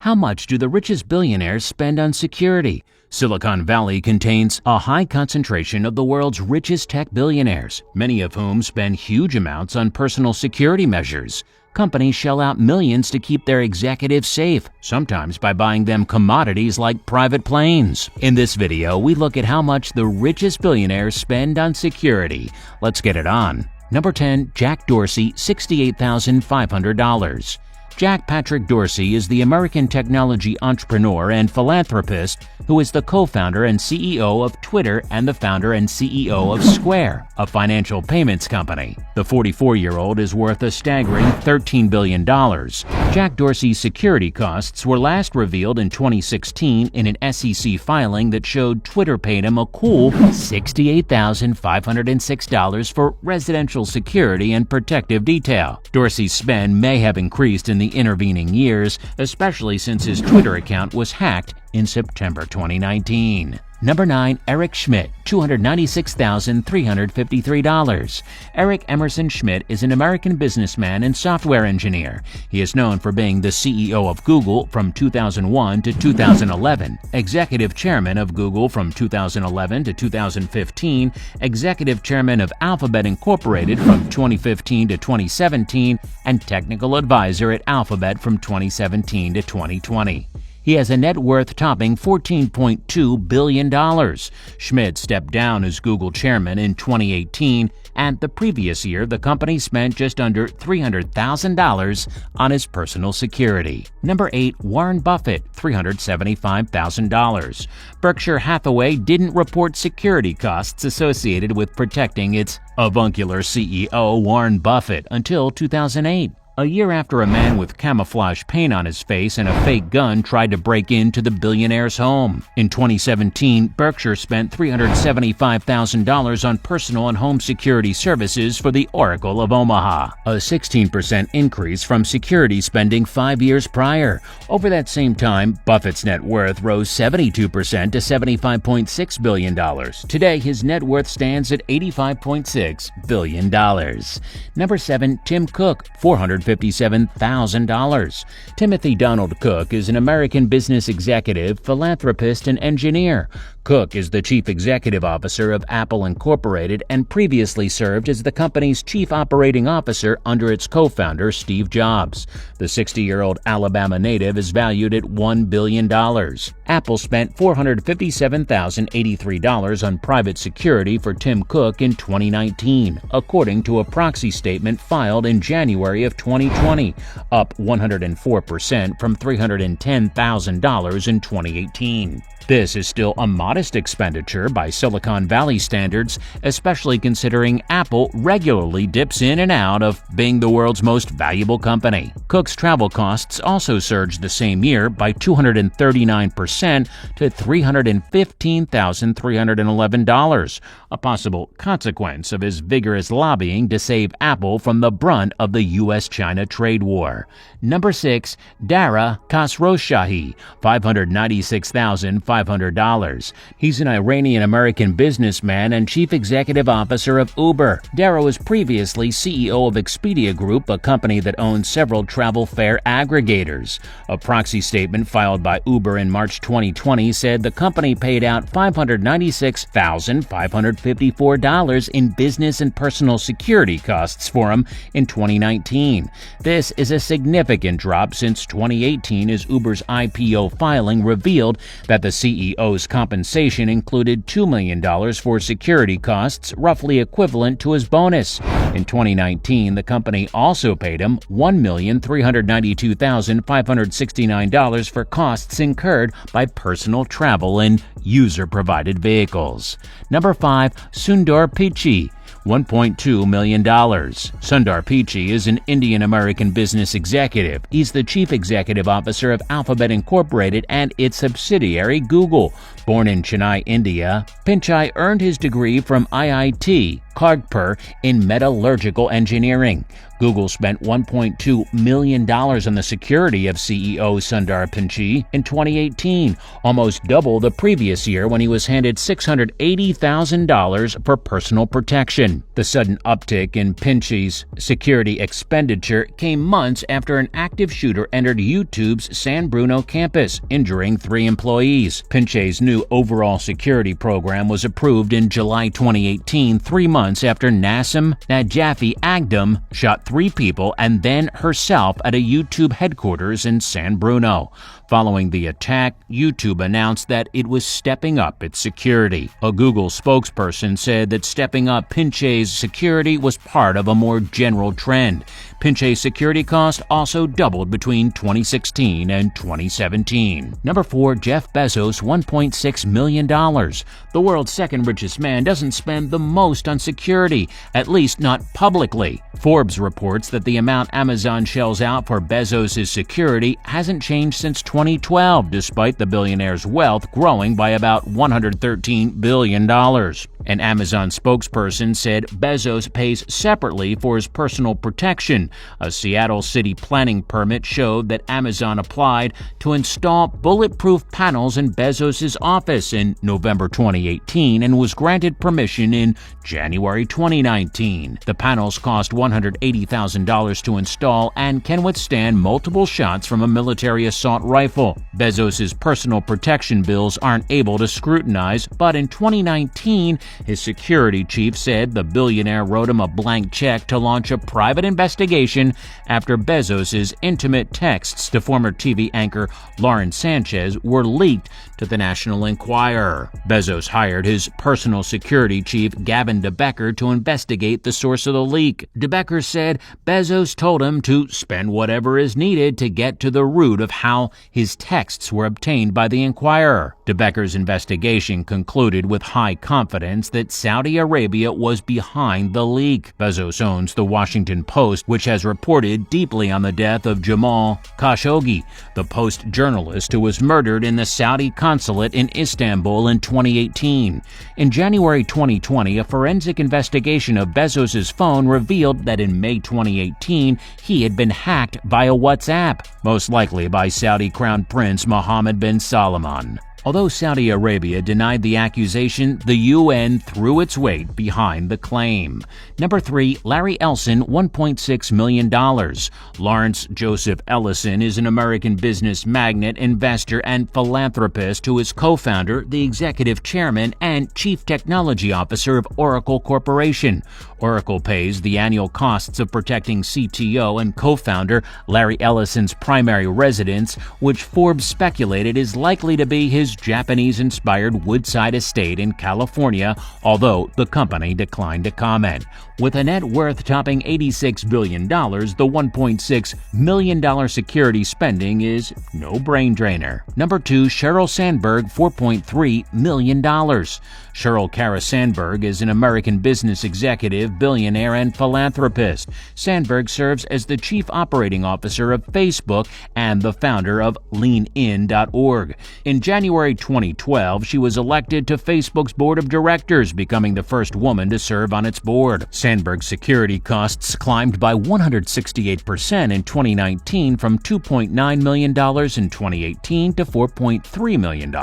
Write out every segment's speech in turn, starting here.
How much do the richest billionaires spend on security? Silicon Valley contains a high concentration of the world's richest tech billionaires, many of whom spend huge amounts on personal security measures. Companies shell out millions to keep their executives safe, sometimes by buying them commodities like private planes. In this video, we look at how much the richest billionaires spend on security. Let's get it on. Number 10. Jack Dorsey, $68,500. Jack Patrick Dorsey is the American technology entrepreneur and philanthropist who is the co-founder and CEO of Twitter and the founder and CEO of Square, a financial payments company. The 44-year-old is worth a staggering $13 billion. Jack Dorsey's security costs were last revealed in 2016 in an SEC filing that showed Twitter paid him a cool $68,506 for residential security and protective detail. Dorsey's spend may have increased in the intervening years, especially since his Twitter account was hacked in September 2019. Number 9. Eric Schmidt, $296,353. Eric Emerson Schmidt is an American businessman and software engineer. He is known for being the CEO of Google from 2001 to 2011, executive chairman of Google from 2011 to 2015, executive chairman of Alphabet Incorporated from 2015 to 2017, and technical advisor at Alphabet from 2017 to 2020. He has a net worth topping $14.2 billion. Schmidt stepped down as Google chairman in 2018, and the previous year the company spent just under $300,000 on his personal security. Number 8. Warren Buffett, $375,000. Berkshire Hathaway didn't report security costs associated with protecting its avuncular CEO Warren Buffett until 2008. A year after a man with camouflage paint on his face and a fake gun tried to break into the billionaire's home. In 2017, Berkshire spent $375,000 on personal and home security services for the Oracle of Omaha, a 16% increase from security spending 5 years prior. Over that same time, Buffett's net worth rose 72% to $75.6 billion. Today, his net worth stands at $85.6 billion. Number 7. Tim Cook, $457,000. Timothy Donald Cook is an American business executive, philanthropist, and engineer. Cook is the chief executive officer of Apple Incorporated and previously served as the company's chief operating officer under its co-founder Steve Jobs. The 60-year-old Alabama native is valued at $1 billion. Apple spent $457,083 on private security for Tim Cook in 2019, according to a proxy statement filed in January of 2020, up 104% from $310,000 in 2018. This is still a modest expenditure by Silicon Valley standards, especially considering Apple regularly dips in and out of being the world's most valuable company. Cook's travel costs also surged the same year by 239% to $315,311, a possible consequence of his vigorous lobbying to save Apple from the brunt of the U.S.-China trade war. Number 6. Dara Khosrowshahi, $596,500. He's an Iranian-American businessman and chief executive officer of Uber. Dara was previously CEO of Expedia Group, a company that owns several travel fare aggregators. A proxy statement filed by Uber in March 2020 said the company paid out $596,554 in business and personal security costs for him in 2019. This is a significant drop since 2018, as Uber's IPO filing revealed that the CEO's compensation included $2 million for security costs, roughly equivalent to his bonus. In 2019, the company also paid him $1,392,569 for costs incurred by personal travel in user-provided vehicles. Number 5. Sundar Pichai, $1.2 million. Sundar Pichai is an Indian-American business executive. He's the chief executive officer of Alphabet Incorporated and its subsidiary Google. Born in Chennai, India, Pichai earned his degree from IIT Kagpur in metallurgical engineering. Google spent $1.2 million on the security of CEO Sundar Pichai in 2018, almost double the previous year when he was handed $680,000 for personal protection. The sudden uptick in Pichai's security expenditure came months after an active shooter entered YouTube's San Bruno campus, injuring 3 employees. Pichai's new overall security program was approved in July 2018, 3 months after Nassim Najafi Agdam shot 3 people and then herself at a YouTube headquarters in San Bruno. Following the attack, YouTube announced that it was stepping up its security. A Google spokesperson said that stepping up Pichai's security was part of a more general trend. Pichai's security cost also doubled between 2016 and 2017. Number 4, Jeff Bezos, $1.6 million. The world's second richest man doesn't spend the most on security, at least not publicly. Forbes reports that the amount Amazon shells out for Bezos' security hasn't changed since 2012, despite the billionaire's wealth growing by about $113 billion. An Amazon spokesperson said Bezos pays separately for his personal protection. A Seattle city planning permit showed that Amazon applied to install bulletproof panels in Bezos' office in November 2018 and was granted permission in January 2019. The panels cost $180,000 to install and can withstand multiple shots from a military assault rifle. Bezos' personal protection bills aren't able to scrutinize, but in 2019, his security chief said the billionaire wrote him a blank check to launch a private investigation after Bezos' intimate texts to former TV anchor Lauren Sanchez were leaked to the National Enquirer. Bezos hired his personal security chief Gavin DeBecker to investigate the source of the leak. DeBecker said Bezos told him to spend whatever is needed to get to the root of how his texts were obtained by the Enquirer. DeBecker's investigation concluded with high confidence that Saudi Arabia was behind the leak. Bezos owns the Washington Post, which has reported deeply on the death of Jamal Khashoggi, the Post journalist who was murdered in the Saudi consulate in Istanbul in 2018. In January 2020, a forensic investigation of Bezos' phone revealed that in May 2018, he had been hacked via WhatsApp, most likely by Saudi Crown Prince Mohammed bin Salman. Although Saudi Arabia denied the accusation, the UN threw its weight behind the claim. Number 3, Larry Ellison, $1.6 million. Lawrence Joseph Ellison is an American business magnate, investor, and philanthropist who is co-founder, the executive chairman, and chief technology officer of Oracle Corporation. Oracle pays the annual costs of protecting CTO and co-founder Larry Ellison's primary residence, which Forbes speculated is likely to be his Japanese-inspired Woodside estate in California, although the company declined to comment. With a net worth topping $86 billion, the $1.6 million security spending is no brain drainer. Number 2, Sheryl Sandberg, $4.3 million. Sheryl Kara Sandberg is an American business executive, billionaire, and philanthropist. Sandberg serves as the chief operating officer of Facebook and the founder of LeanIn.org. In January 2012, she was elected to Facebook's board of directors, becoming the first woman to serve on its board. Sandberg's security costs climbed by 168% in 2019 from $2.9 million in 2018 to $4.3 million.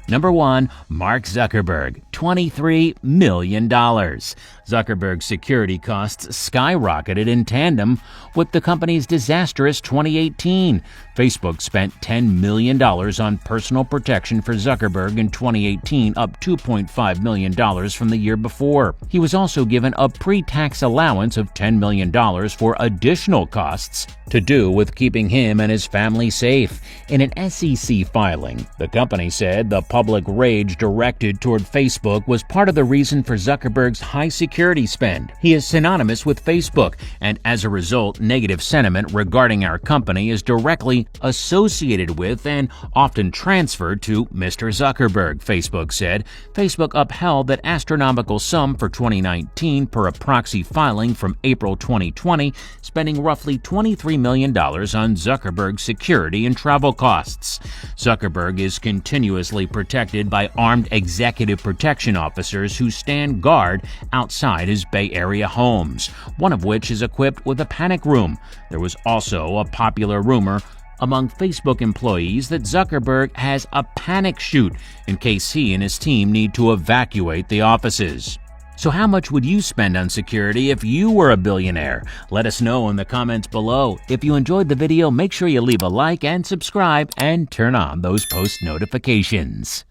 Number 1, Mark Zuckerberg, $23 million. Zuckerberg's security costs skyrocketed in tandem with the company's disastrous 2018. Facebook spent $10 million on personal protection for Zuckerberg in 2018, up $2.5 million from the year before. He was also given a pre-tax allowance of $10 million for additional costs to do with keeping him and his family safe. In an SEC filing, the company said the public rage directed toward Facebook was part of the reason for Zuckerberg's high security spend. He is synonymous with Facebook, and as a result, negative sentiment regarding our company is directly money associated with and often transferred to Mr. Zuckerberg, Facebook said. Facebook upheld that astronomical sum for 2019 per a proxy filing from April 2020, spending roughly $23 million on Zuckerberg's security and travel costs. Zuckerberg is continuously protected by armed executive protection officers who stand guard outside his Bay Area homes, one of which is equipped with a panic room. There was also a popular rumor among Facebook employees that Zuckerberg has a panic chute in case he and his team need to evacuate the offices. So how much would you spend on security if you were a billionaire? Let us know in the comments below. If you enjoyed the video, make sure you leave a like and subscribe and turn on those post notifications.